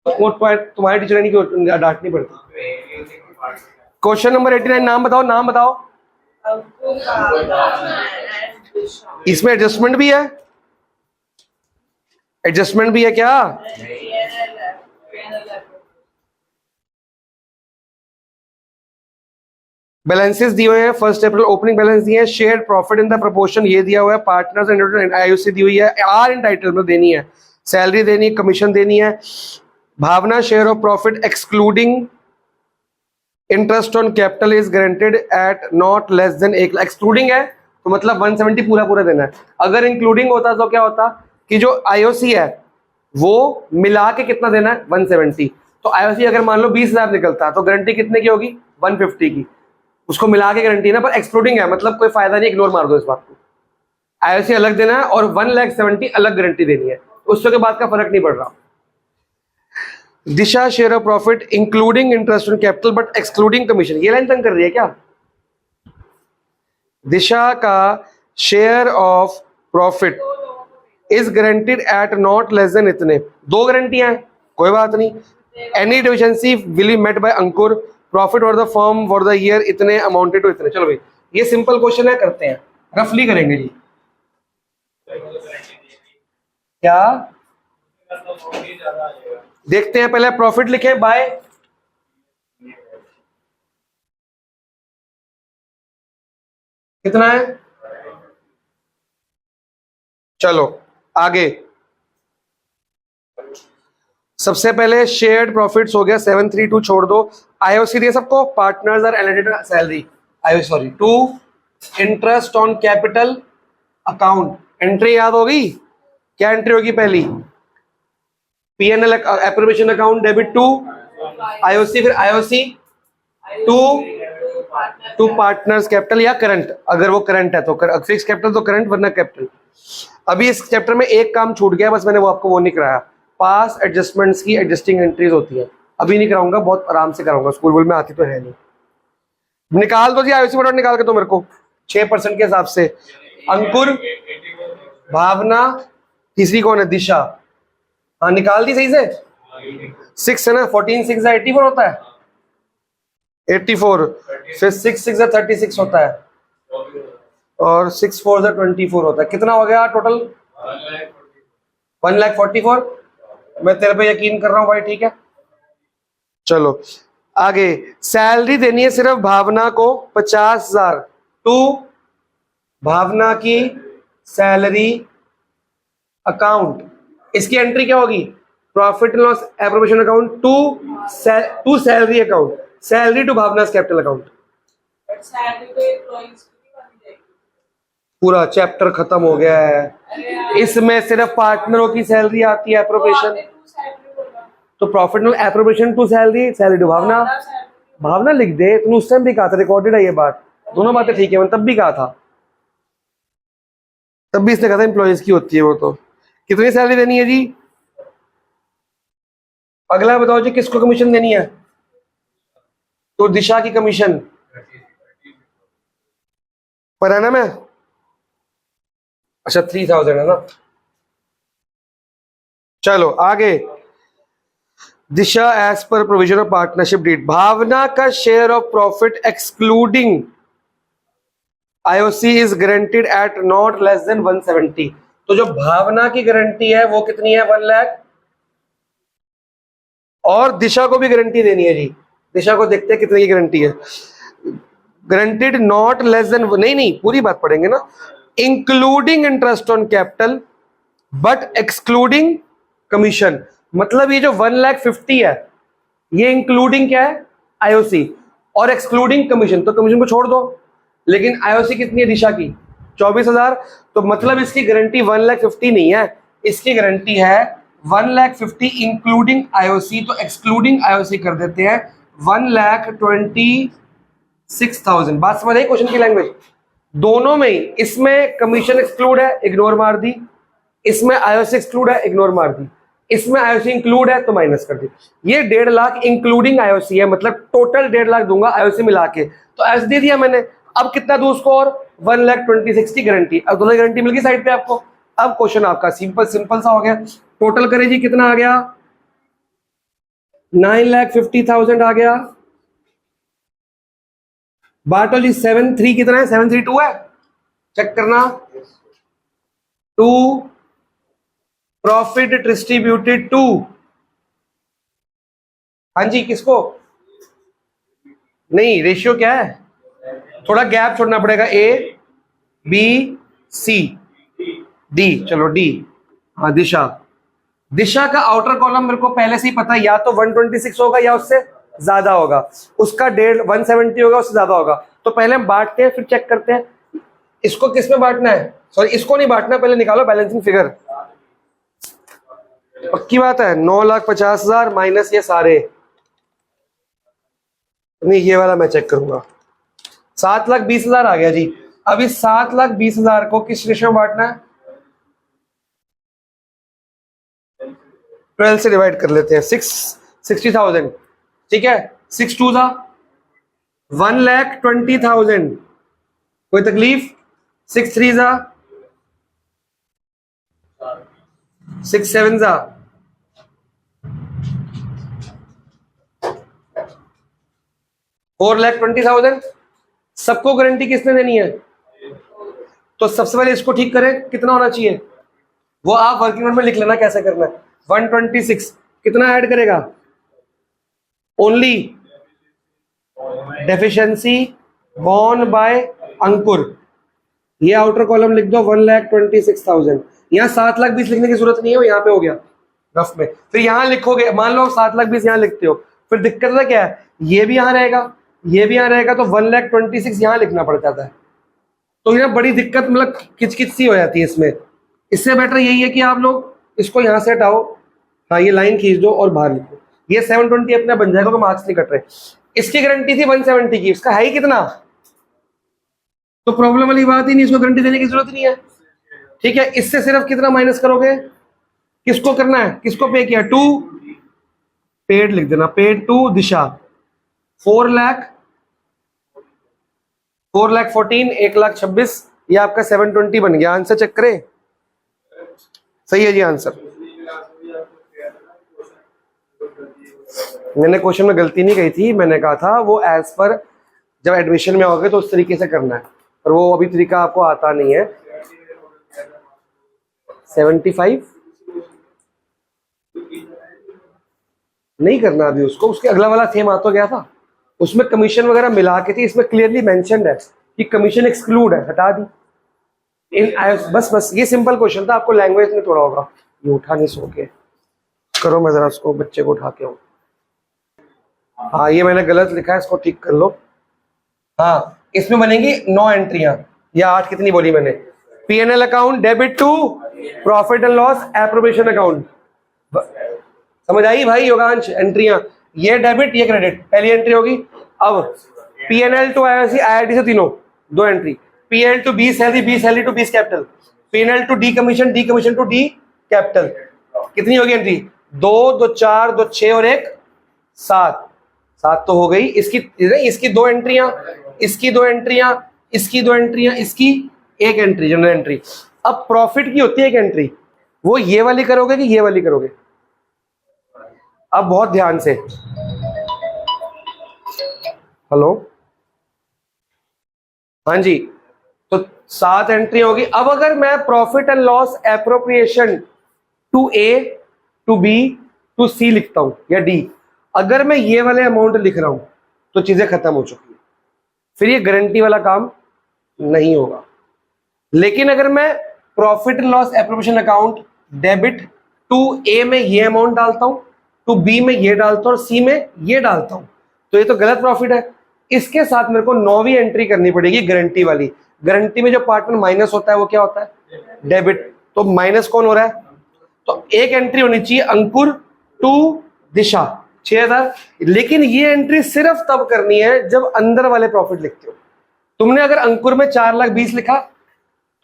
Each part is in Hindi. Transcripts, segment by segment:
तुम्हारे टीचर नहीं कि डांटनी पड़ती। क्वेश्चन नंबर 89, नाम बताओ, नाम बताओ। इसमें एडजस्टमेंट भी है, एडजस्टमेंट भी है क्या? बैलेंसेस दिए हुए हैं, 1 अप्रैल ओपनिंग बैलेंस दिए हैं, share profit in the proportion ये दिया हुआ है, पार्टनर्स एंड आईओसी दी हुई है, आर एंटाइटलमेंट देनी है, सैलरी देनी है, कमीशन देनी है। Bhavna share of profit excluding interest on capital is guaranteed at not less than 1 lakh. Excluding है तो मतलब 170 पूरा पूरा देना है। अगर इंक्लूडिंग होता तो क्या होता कि जो आईओसी है वो मिला के कितना देना है, 170। तो आईओसी अगर मान लो 20,000 निकलता तो गारंटी कितने की होगी, 150 की, उसको मिला के गारंटी ना, पर एक्सक्लूडिंग है मतलब कोई फायदा नहीं, इग्नोर मार दो इस बात को। आईओसी अलग देना है और 1,70,000 अलग गारंटी देनी है, उससे के बाद का फर्क नहीं पड़ रहा। Disha share of profit including interest on capital but excluding commission, ये लाइन तंग कर रही है क्या? दिशा का share of profit is guaranteed at not less than इतने, 2 गारंटियां हैं, कोई बात नहीं। Any deficiency will be met by Ankur, profit और the firm for the year इतने अमाउंटेड टू इतने। चलो भाई ये सिंपल क्वेश्चन है, करते हैं, रफली करेंगे जी। क्या देखते हैं, पहले प्रॉफिट लिखे बाय कितना है, चलो आगे। सबसे पहले शेयर्ड प्रॉफिट्स हो गया 732, छोड़ दो। आईओसी दिए सबको, partners are eligible salary, IOC sorry to interest on capital account. Entry याद होगी, क्या एंट्री होगी पहली, PNL appropriation account debit to IOC, फिर आईओसी टू पार्टनर्स कैपिटल या करंट, अगर वो करंट है तो फिक्स कैपिटल तो करंट, वरना कैपिटल। अभी इस चैप्टर में एक काम छूट गया, बस मैंने वो आपको वो नहीं कराया, पास एडजस्टमेंट्स की एडजस्टिंग एंट्रीज होती है, अभी नहीं कराऊंगा, बहुत आराम से कराऊंगा, स्कूल में आती तो है नहीं। निकाल दो जी आईओसी फटाफट निकाल के, तो मेरे को 6% के हिसाब से। अंकुर, भावना, तीसरी कौन है, दिशा, हाँ निकाल दी सही से, 6 है ना, 14 6 84 होता है, 84, फिर 6 6 36 होता है, और 6 4 24 होता है। कितना हो गया टोटल, 1,44,000। मैं तेरे पे यकीन कर रहा हूं भाई, ठीक है। चलो आगे, सैलरी देनी है सिर्फ भावना को 50,000 टू भावना की सैलरी अकाउंट। इसकी एंट्री क्या होगी, profit loss appropriation account to salary account, salary to Bhavana capital account. पूरा चैप्टर खत्म हो गया है, इसमें सिर्फ पार्टनरों की सैलरी आती है एप्रोप्रिएशन, तो profit loss appropriation to salary, salary to Bhavna. Bhavna लिख दे, तुमने उस टाइम भी कहा था, रिकॉर्डेड है ये बात, दोनों बातें ठीक है, मैंने तब भी कहा था, तब भी इसने कहा था एम्प्लॉयज की होती है वो। तो कितनी सैलरी देनी है जी, अगला बताओ जी, किसको कमीशन देनी है, तो दिशा की कमीशन पर एनम है, अच्छा 3,000 है ना। चलो आगे, दिशा as per provision of partnership deed, Bhavna का share of profit excluding IOC is guaranteed at not less than 170। तो जो भावना की गारंटी है वो कितनी है, 1 लाख, और दिशा को भी गारंटी देनी है जी। दिशा को देखते हैं कितने की गारंटी है, गारंटीड नॉट लेस देन, नहीं पूरी बात पढ़ेंगे ना, including interest on capital but excluding commission. मतलब ये जो 1,50,000 है ये इंक्लूडिंग क्या है, आईओसी, और एक्सक्लूडिंग कमीशन, तो कमीशन को छोड़ दो। लेकिन आईओसी कितनी है दिशा की, 24,000, तो मतलब इसकी गारंटी 1,50,000 नहीं है, इसकी गारंटी है 1,50,000 इंक्लूडिंग आईओसी, तो एक्सक्लूडिंग आईओसी कर देते हैं 1,26,000। बात समझ आई क्वेश्चन की लैंग्वेज, दोनों में ही, इसमें कमीशन एक्सक्लूड है, इग्नोर मार दी, इसमें आईओसी एक्सक्लूड है, इग्नोर मार दी, इसमें आईओसी इंक्लूड है तो माइनस कर दी। ये 1.5 लाख इंक्लूडिंग आईओसी है, मतलब टोटल 1.5 लाख दूंगा आईओसी मिला के, तो आईओसी दे दिया मैंने। अब कितना दूं उसको, और 1,26,000 की गारंटी, अब दोनों गारंटी मिल गई साइड पे आपको। अब क्वेश्चन आपका सिंपल सा हो गया, टोटल करें जी, कितना आ गया, 9,50,000 आ गया। बाटोली 7,3 कितना है? 732 है, चेक करना। टू प्रॉफिट डिस्ट्रीब्यूटेड टू, हाँ जी किसको? नहीं, रेशियो क्या है? थोड़ा गैप छोड़ना पड़ेगा। ए बी सी डी, चलो डी। हाँ दिशा, दिशा का आउटर कॉलम मेरे को पहले से ही पता है, या तो 126 होगा या उससे ज्यादा होगा। उसका 170 होगा, उससे ज्यादा होगा। तो पहले हम बांटते हैं, फिर चेक करते हैं इसको किस में बांटना है। सॉरी, इसको नहीं बांटना, पहले निकालो बैलेंसिंग फिगर। पक्की बात है, 9,50,000 माइनस ये सारे, नहीं ये वाला मैं चेक करूंगा। 7,20,000 आ गया जी। अब इस 7,20,000 को किस रेशियो में बांटना है? 12 से डिवाइड कर लेते हैं। 60,000, ठीक है। 6 2 था 1,20,000, कोई तकलीफ? 6 3 जा 6 7 जा 4,20,000। सबको गारंटी किसने देनी है? तो सबसे पहले इसको ठीक करें, कितना होना चाहिए वो आप वर्किंग नोट में लिख लेना कैसे करना है। 126 कितना ऐड करेगा? ओनली डेफिशिएंसी बोर्न बाय अंकुर, ये आउटर कॉलम लिख दो 1,26,000। यहाँ 7,20,000 लिखने की जरूरत नहीं है, वो यहाँ पे हो गया रफ में। फिर यहाँ लिखोगे, मान लो 7,20,000 यहाँ लिखते हो, फिर दिक्कत है क्या है, ये भी यहाँ रहेगा, ये भी यहाँ रहेगा, तो 1,26,000 यहाँ लिखना पड़ जाता है। तो यहाँ बड़ी दिक्कत, मतलब किचकिच सी हो जाती है इसमें। इससे बेटर यही है कि आप लोग इसको यहाँ से हटाओ, हाँ ये लाइन खींच दो और बाहर लिखो। ये 720 अपना बन जाएगा, तो मार्क्स नहीं कट रहे। इसकी गारंटी थी 170 की, इसका है ही कितना, तो प्रॉब्लम वाली बात ही नहीं, इसको गारंटी देने की जरूरत नहीं है। ठीक है, इससे सिर्फ कितना माइनस करोगे, किसको करना है, किसको पे किया? टू पेड लिख देना, पेड टू दिशा 4,14,000 1,26,000, ये आपका 720 बन गया। आंसर चेक करें, सही है जी आंसर। मैंने क्वेश्चन में गलती नहीं कही थी, मैंने कहा था वो एज पर जब एडमिशन में आओगे तो उस तरीके से करना है, पर वो अभी तरीका आपको आता नहीं है। 75 नहीं करना अभी उसको, उसके अगला वाला सेम आ तो गया था, उसमें कमीशन वगैरह मिला के थी, इसमें क्लियरली मेंशन्ड है कि कमीशन एक्सक्लूड है, हटा दी। बस ये सिंपल क्वेश्चन था, आपको लैंग्वेज में थोड़ा होगा। ये उठा नहीं सो के करो, मैं जरा उसको बच्चे को उठा के हूँ। हाँ ये मैंने गलत लिखा है, इसको ठीक कर लो। हाँ इसमें बनेंगी 9 एंट्रियां, या 8 कितनी बोली मैंने? P&L account, debit to profit and loss, appropriation account. समझ आई भाई योगांश? एंट्रियां ये डेबिट ये क्रेडिट, पहली एंट्री होगी। अब P&L टू IRC से तीनों 2 entry, PL to B salary, B salary to B capital, P&L to D commission to D capital. कितनी होगी एंट्री? 2 2 4 2 6 और 1 7 7 तो हो गई। इसकी 2 एंट्रियां, इसकी 2 एंट्रियां, इसकी 2 एंट्रियां, इसकी 1 एंट्री, जनरल एंट्री। अब प्रॉफिट की होती है 1 एंट्री, वो ये वाली करोगे कि ये वाली करोगे? अब बहुत ध्यान से, हेलो, हाँ जी, तो 7 एंट्री होगी। अब अगर मैं profit and loss appropriation to A to B to C लिखता हूं या डी, अगर मैं ये वाले अमाउंट लिख रहा हूं तो चीजें खत्म हो चुकी है, फिर ये गारंटी वाला काम नहीं होगा। लेकिन अगर मैं profit and loss appropriation account debit to A में ये अमाउंट डालता हूं, टू बी में ये डालता हूं और सी में ये डालता हूं, तो ये तो गलत प्रॉफिट है। इसके साथ मेरे को 9वीं एंट्री करनी पड़ेगी, गारंटी वाली। गारंटी में जो पार्टनर माइनस होता है वो क्या होता है? डेबिट। तो माइनस कौन हो रहा है? तो 1 एंट्री होनी चाहिए अंकुर टू दिशा 6,000। लेकिन ये एंट्री सिर्फ तब करनी है जब अंदर वाले प्रॉफिट लिखते हो। तुमने अगर अंकुर में 4,20,000 लिखा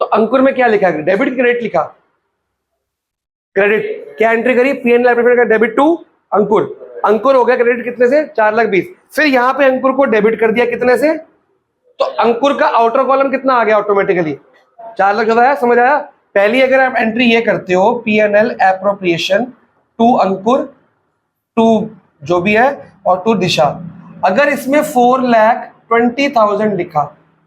तो अंकुर में क्या लिखा? डेबिट क्रेडिट लिखा? क्रेडिट। क्या एंट्री करी? P&L डेबिट टू अंकुर, अंकुर हो गया क्रेडिट कितने से? 4,20,000। फिर यहां पे अंकुर को डेबिट कर दिया कितने से? तो अंकुर का आउटर कॉलम कितना आ गया ऑटोमेटिकली? 4,14,000 आया। समझ आया? पहली अगर आप एंट्री ये करते हो P&L appropriation to Ankur to जो भी है, और टू दिशा। अगर इसमें 4,20,000 लिखा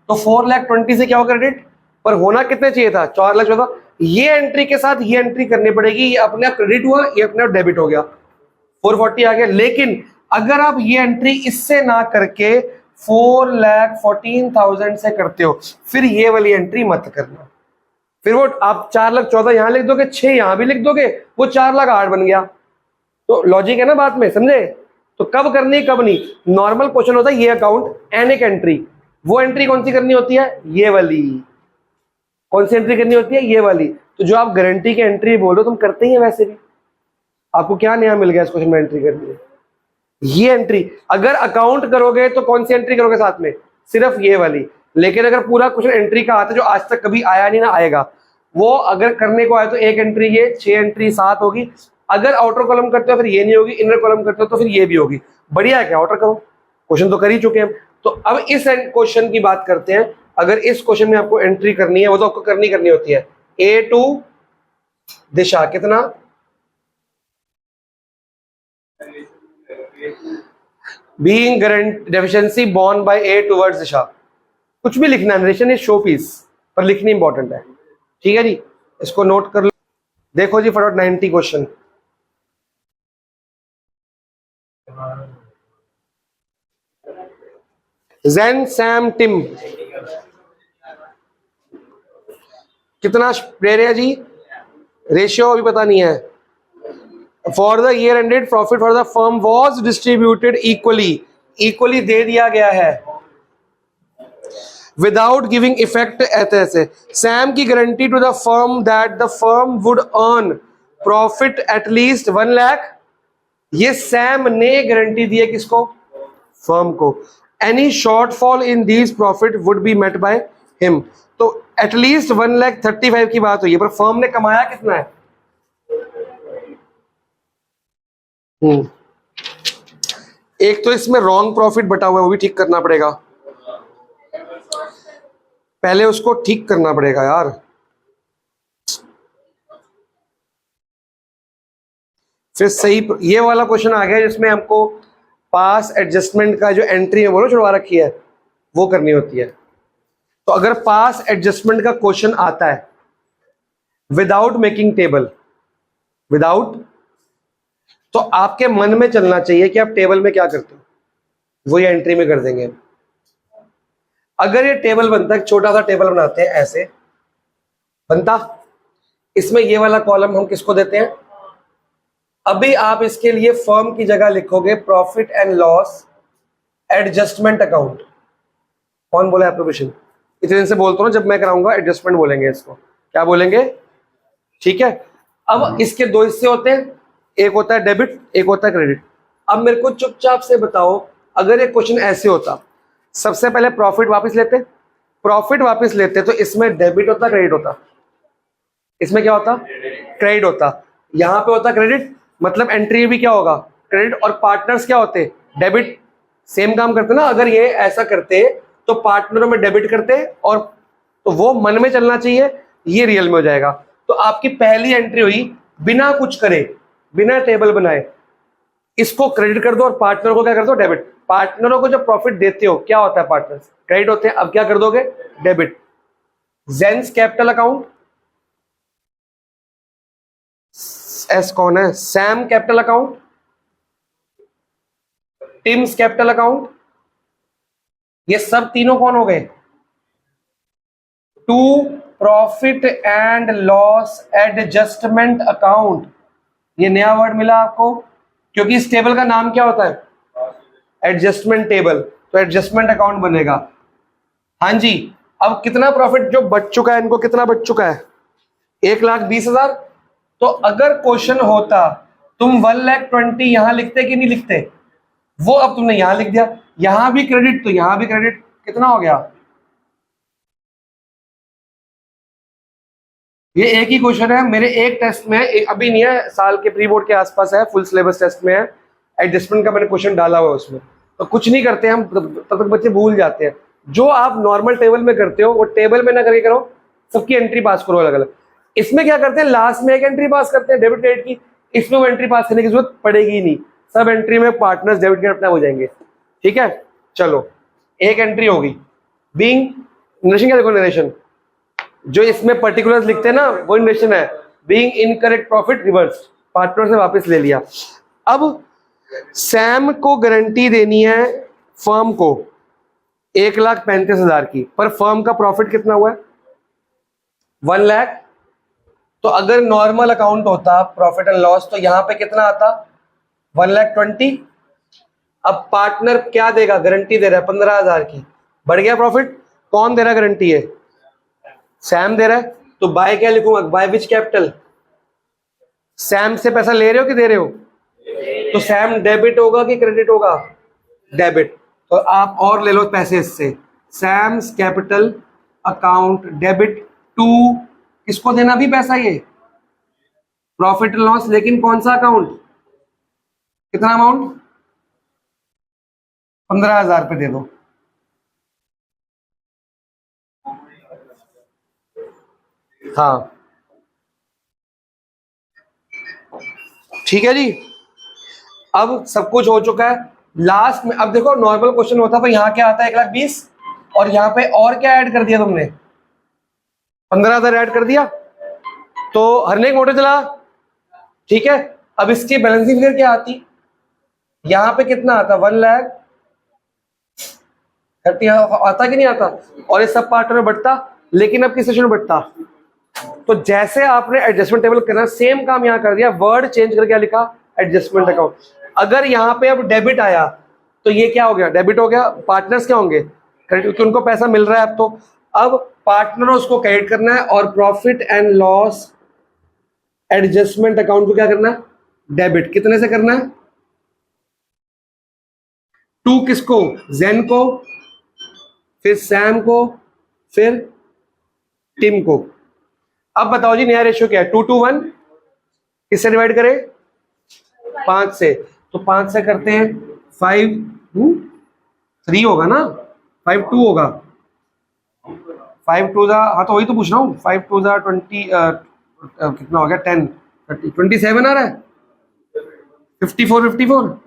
तो 4,20,000 से क्या हो क्रेडिट, पर होना कितने चाहिए था, 4,14,000। ये एंट्री के साथ ये एंट्री करनी पड़ेगी, ये अपने आप क्रेडिट हुआ, ये अपने आप डेबिट हो गया, 440 आ गया। लेकिन अगर आप ये एंट्री इससे ना करके 4,14,000 से करते हो, फिर ये वाली एंट्री मत करना। फिर वो आप 4,14,000 यहां लिख दोगे, 6 यहां भी लिख दोगे, वो 4,08,000 बन गया। तो लॉजिक है ना बात में, समझे? तो कब करनी कब नहीं, नॉर्मल क्वेश्चन होता है ये अकाउंट एन एक एंट्री, वो एंट्री कौन सी करनी होती है, ये वाली। कौन सी एंट्री करनी होती है, ये वाली। तो जो आप गारंटी की एंट्री बोलो तुम करते ही है वैसे भी, आपको क्या नया मिल गया इस क्वेश्चन में एंट्री करनी है, ये एंट्री। अगर अकाउंट करोगे तो कौन सी एंट्री करोगे साथ में, सिर्फ ये वाली। लेकिन अगर पूरा क्वेश्चन एंट्री का आता है जो आज तक कभी आया नहीं ना आएगा, वो अगर करने को आए तो एक एंट्री ये, 6 एंट्री 7 होगी। अगर आउटर कॉलम करते हो फिर ये नहीं होगी, इनर कॉलम करते हो तो फिर ये भी होगी। बढ़िया है क्या, आउटर करो, क्वेश्चन तो कर ही चुके हैं। तो अब इस क्वेश्चन की बात करते हैं। अगर इस क्वेश्चन में आपको एंट्री करनी है, वो तो आपको करनी होती है, ए टू दिशा कितना, being deficiency borne by A towards दिशा। कुछ भी लिखना, नरेशन इज शो पीस, पर लिखनी इंपॉर्टेंट है, ठीक है जी, इसको नोट कर लो। देखो जी फटाफट 90 क्वेश्चन। जैन सैम टिम कितना दे रहे हैं जी, रेशियो अभी पता नहीं है। For the year ended profit for the firm was distributed equally दे दिया गया है विदाउट गिविंग इफेक्ट। ऐसे सैम की guarantee to the firm that the firm would earn profit at least 1 lakh. ये सैम ने गारंटी दी है किसको, फर्म को। Any shortfall in these profit would be met by him. तो एटलीस्ट 1,35,000 की बात हुई है, पर फर्म ने कमाया कितना है। एक तो इसमें रॉन्ग प्रॉफिट बटा हुआ है, वो भी ठीक करना पड़ेगा, पहले उसको ठीक करना पड़ेगा यार। फिर सही ये वाला क्वेश्चन आ गया जिसमें हमको पास एडजस्टमेंट का जो एंट्री है बोलो छुड़वा रखी है, वो करनी होती है। तो अगर पास एडजस्टमेंट का क्वेश्चन आता है विदाउट मेकिंग टेबल, विदाउट, तो आपके मन में चलना चाहिए कि आप टेबल में क्या करते हो, वो ये एंट्री में कर देंगे। अगर ये टेबल बनता है, छोटा सा टेबल बनाते हैं, ऐसे बनता, इसमें ये वाला कॉलम हम किसको देते हैं। अभी आप इसके लिए फर्म की जगह लिखोगे profit and loss adjustment account. कौन बोला एप्रोप्रिएशन, इतने दिन से बोलता हूं, जब मैं कराऊंगा एडजस्टमेंट बोलेंगे, इसको क्या बोलेंगे, ठीक है। अब इसके दो हिस्से होते हैं, एक होता है डेबिट, एक होता है क्रेडिट। अब मेरे को चुपचाप से बताओ, अगर ये क्वेश्चन ऐसे होता, सबसे पहले प्रॉफिट वापस लेते, प्रॉफिट वापस लेते तो इसमें डेबिट होता क्रेडिट होता, इसमें क्या होता, क्रेडिट होता। यहां पे होता क्रेडिट, मतलब एंट्री भी क्या होगा, क्रेडिट, और पार्टनर्स क्या होते, डेबिट। सेम काम करते ना, अगर ये ऐसा करते तो पार्टनरों में डेबिट करते, और तो वो मन में चलना चाहिए, ये रियल में हो जाएगा। तो आपकी पहली एंट्री हुई बिना कुछ करे, बिना टेबल बनाए, इसको क्रेडिट कर दो और पार्टनर को क्या कर दो, डेबिट। पार्टनरों को जो प्रॉफिट देते हो क्या होता है, पार्टनर्स क्रेडिट होते हैं। अब क्या कर दोगे, debit. Jen's capital account, S कौन है, Sam capital account, Tim's capital account, ये सब तीनों कौन हो गए, to profit and loss adjustment account. ये नया वर्ड मिला आपको, क्योंकि इस टेबल का नाम क्या होता है, एडजस्टमेंट टेबल, तो एडजस्टमेंट अकाउंट बनेगा। हाँ जी, अब कितना प्रॉफिट जो बच चुका है, इनको कितना बच चुका है, 1,20,000। तो अगर क्वेश्चन होता तुम 1,20,000 यहां लिखते कि नहीं लिखते, वो अब तुमने यहां लिख दिया, यहां भी क्रेडिट तो यहां भी क्रेडिट, कितना हो गया। ये एक ही क्वेश्चन है मेरे एक टेस्ट में, अभी नहीं है, साल के प्री बोर्ड के आसपास है, फुल सिलेबस टेस्ट में है, एडजस्टमेंट का मैंने क्वेश्चन डाला हुआ है उसमें। तो कुछ नहीं करते हम, तब तक बच्चे भूल जाते हैं। जो आप नॉर्मल टेबल में करते हो वो टेबल में ना करके करो, सबकी एंट्री पास करो अलग अलग। इसमें क्या करते हैं, लास्ट में एक एंट्री पास करते हैं डेबिट क्रेडिट की, इसमें वो एंट्री पास करने की जरूरत पड़ेगी ही नहीं, सब एंट्री में पार्टनर्स डेबिट के अपने हो जाएंगे। ठीक है, चलो एक एंट्री होगी बीइंग नरेशन। क्या देखो नरेशन, जो इसमें पर्टिकुलर्स लिखते हैं ना वो नरेशन है। Being incorrect profit reverse, partner से वापस ले लिया। अब सैम को गारंटी देनी है फर्म को 1,35,000 की, पर फर्म का प्रॉफिट कितना हुआ है 1 लाख। तो अगर नॉर्मल अकाउंट होता प्रॉफिट एंड लॉस तो यहां पे कितना आता 1,20,000। अब पार्टनर क्या देगा, गारंटी दे रहा है 15,000 की, बढ़ गया प्रॉफिट। कौन दे रहा है गारंटी है, सैम दे रहा है। तो बाय क्या लिखूंगा, बाय विच कैपिटल। सैम से पैसा ले रहे हो कि दे रहे हो, तो सैम डेबिट होगा कि क्रेडिट होगा, डेबिट। तो आप और ले लो पैसे इससे, Sam's capital account debit to, किसको देना भी पैसा, ये प्रॉफिट एंड लॉस, लेकिन कौन सा अकाउंट, कितना अमाउंट 15,000 पे दे दो। हाँ ठीक है जी, अब सब कुछ हो चुका है। लास्ट में अब देखो नॉर्मल क्वेश्चन होता तो यहाँ क्या आता है 1,20,000, और यहाँ पे और क्या ऐड कर दिया तुमने 15,000 ऐड कर दिया, तो हरने एक मोटर चला। ठीक है, अब इसकी बैलेंसिंग फिगर क्या आती, यहाँ पे कितना आता 1,30,000 आता कि नहीं आता, और ये सब पार्ट में बढ़ता, लेकिन अब किस सेशन में बढ़ता। तो जैसे आपने एडजस्टमेंट टेबल करना सेम काम यहाँ कर दिया, वर्ड चेंज करके क्या लिखा एडजस्टमेंट अकाउंट। अगर यहाँ पे अब डेबिट आया तो ये क्या हो गया, डेबिट हो गया, पार्टनर्स क्या होंगे क्रेडिट, क्योंकि उनको पैसा मिल रहा है अब। तो अब पार्टनर उसको क्रेडिट करना है, और profit and loss adjustment account को क्या करना है डेबिट। कितने से करना है, 2 किसको, जेन को, फिर सैम को, फिर टिम को। अब बताओ जी नया रेशियो क्या है, 2:1। किससे डिवाइड करें 5 से, तो 5 से करते हैं 5 3 होगा ना, 5 2 होगा, 5 2 हाँ तो वही तो पूछ रहा हूँ, 5 2 20 कितना हो गया 10 30 27 आ रहा है, 54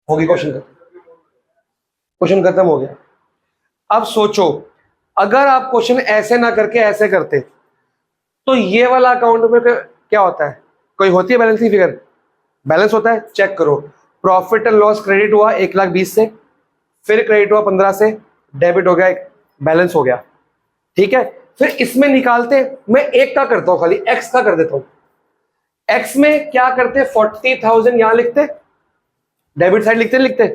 होगी। क्वेश्चन खत्म हो गया। अब सोचो अगर आप क्वेश्चन ऐसे ना करके ऐसे करते तो ये वाला अकाउंट में क्या होता है, कोई होती है बैलेंसिंग फिगर, बैलेंस होता है, चेक करो। प्रॉफिट एंड लॉस क्रेडिट हुआ 1,20,000 से, फिर क्रेडिट हुआ 15 से, डेबिट हो गया, बैलेंस हो गया। ठीक है, फिर इसमें निकालते, मैं एक का करता हूं खाली, एक्स का कर देता हूं। एक्स में क्या करते 40,000 यहां लिखते, डेबिट साइड लिखते,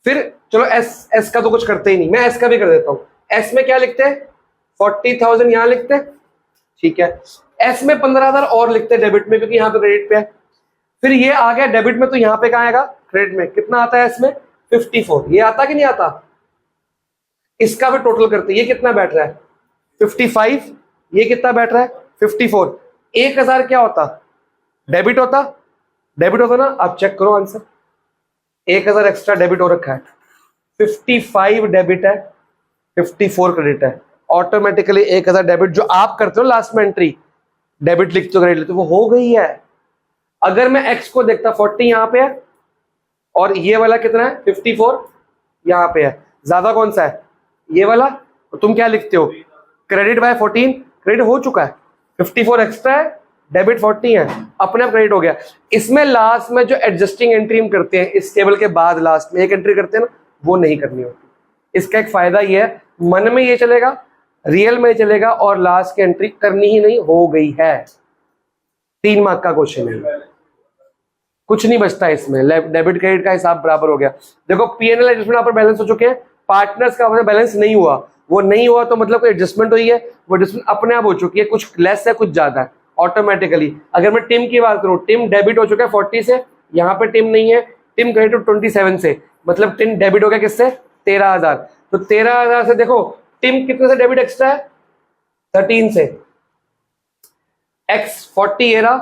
फिर चलो एस का तो कुछ करते ही नहीं, मैं एस का भी कर देता हूं। एस में क्या लिखते हैं 40,000 यहां लिखते, ठीक है। एस में 15,000 और लिखते डेबिट में, क्योंकि यहां पे क्रेडिट पे है। फिर ये आ गया डेबिट में, तो यहां पे कहां आएगा क्रेडिट में, कितना आता है इसमें 54, ये आता कि नहीं आता। इसका भी टोटल करते, ये कितना बैठ रहा है 55, ये कितना बैठ रहा है 54। 1,000 क्या होता डेबिट होता, डेबिट होता ना, आप चेक करो आंसर, 1,000 एक्स्ट्रा डेबिट हो रखा है, 55 डेबिट है, 54 क्रेडिट है। ऑटोमेटिकली 1,000 डेबिट जो आप करते हो लास्ट में एंट्री, डेबिट लिखते हो क्रेडिट लिखते हो, वो हो गई है। अगर मैं एक्स को देखता 40 यहां पे है, और ये वाला कितना है 54 यहां पे है, ज्यादा कौन सा है ये वाला, तो तुम क्या लिखते हो क्रेडिट बाय 14, क्रेडिट हो चुका है, 54 एक्स्ट्रा है, डेबिट 40 है, अपने आप क्रेडिट हो गया। इसमें लास्ट में जो एडजस्टिंग एंट्री हम करते हैं इस टेबल के बाद लास्ट में एक एंट्री करते हैं ना, वो नहीं करनी होती। इसका एक फायदा ये है, मन में ये चलेगा, रियल में चलेगा, और लास्ट की एंट्री करनी ही नहीं, हो गई है। 3 मार्क का क्वेश्चन है, कुछ नहीं बचता इसमें, डेबिट क्रेडिट का हिसाब बराबर हो गया। देखो पीएनएल एडजस्टमेंट पर बैलेंस हो चुके हैं, पार्टनर्स का बैलेंस नहीं हुआ, वो नहीं हुआ तो मतलब कोई एडजस्टमेंट हुई है, वो एडजस्टमेंट अपने आप हो चुकी है, कुछ लेस है कुछ ज्यादा है ऑटोमेटिकली। अगर मैं टिम की बात करूं, टिम डेबिट हो चुका है 40 से, यहाँ पे टिम नहीं है, टिम क्रेडिट 27 से, मतलब टिम डेबिट हो गया किससे 13,000। तो 13,000 से देखो टिम कितने से डेबिट एक्स्ट्रा है 13 से, एक्स 40 ये रहा,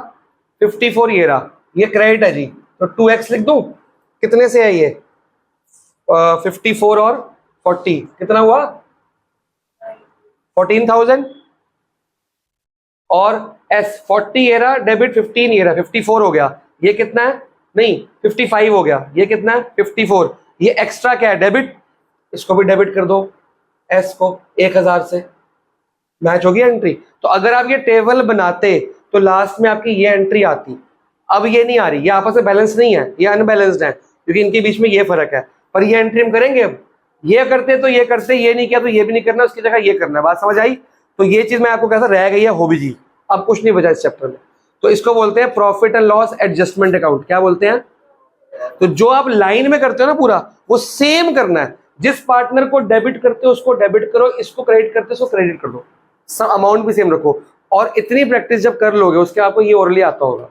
54 ये रहा, ये क्रेडिट है जी, तो 2x लिख दूं, कितने से है ये 54 और 40 कितना हुआ 14,000, और एस 40 ये रहा, डेबिट 15 ये रहा, 54 हो गया। ये कितना है? नहीं 55 हो गया। ये कितना है? 54। ये एक्स्ट्रा क्या है? डेबिट। इसको भी डेबिट कर दो, एस को 1000 से। मैच हो गया एंट्री। तो अगर आप ये टेबल बनाते तो लास्ट में आपकी ये एंट्री आती। अब ये नहीं आ रही, ये आपस में बैलेंस नहीं है, ये अनबैलेंस्ड है, क्योंकि इनके बीच में ये फर्क है। पर ये एंट्री हम करेंगे। अब ये करते तो ये करते, ये नहीं किया तो ये भी नहीं करना, उसकी जगह ये करना है। बात समझ आई? तो ये चीज मैं आपको कैसा रह गई है हो भी जी, अब कुछ नहीं बचा इस चैप्टर में। तो इसको बोलते हैं profit and loss adjustment account. क्या बोलते हैं? तो जो आप लाइन में करते हो ना पूरा, वो सेम करना है। जिस पार्टनर को डेबिट करते हो उसको डेबिट करो, इसको क्रेडिट करते हो उसको क्रेडिट कर दो, सब अमाउंट भी सेम रखो। और इतनी प्रैक्टिस जब कर लोगे उसके आपको ये ओरली आता होगा,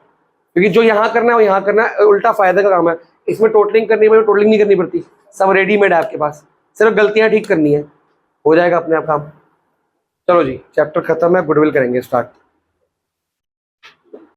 क्योंकि जो यहाँ करना है वो यहाँ करना है, उल्टा फायदा का काम है। इसमें टोटलिंग करनी है, टोटलिंग नहीं करनी पड़ती, सब रेडीमेड है आपके पास, सिर्फ गलतियां ठीक करनी है, हो जाएगा अपने आप काम। चलो जी, चैप्टर खत्म है, गुडविल करेंगे स्टार्ट।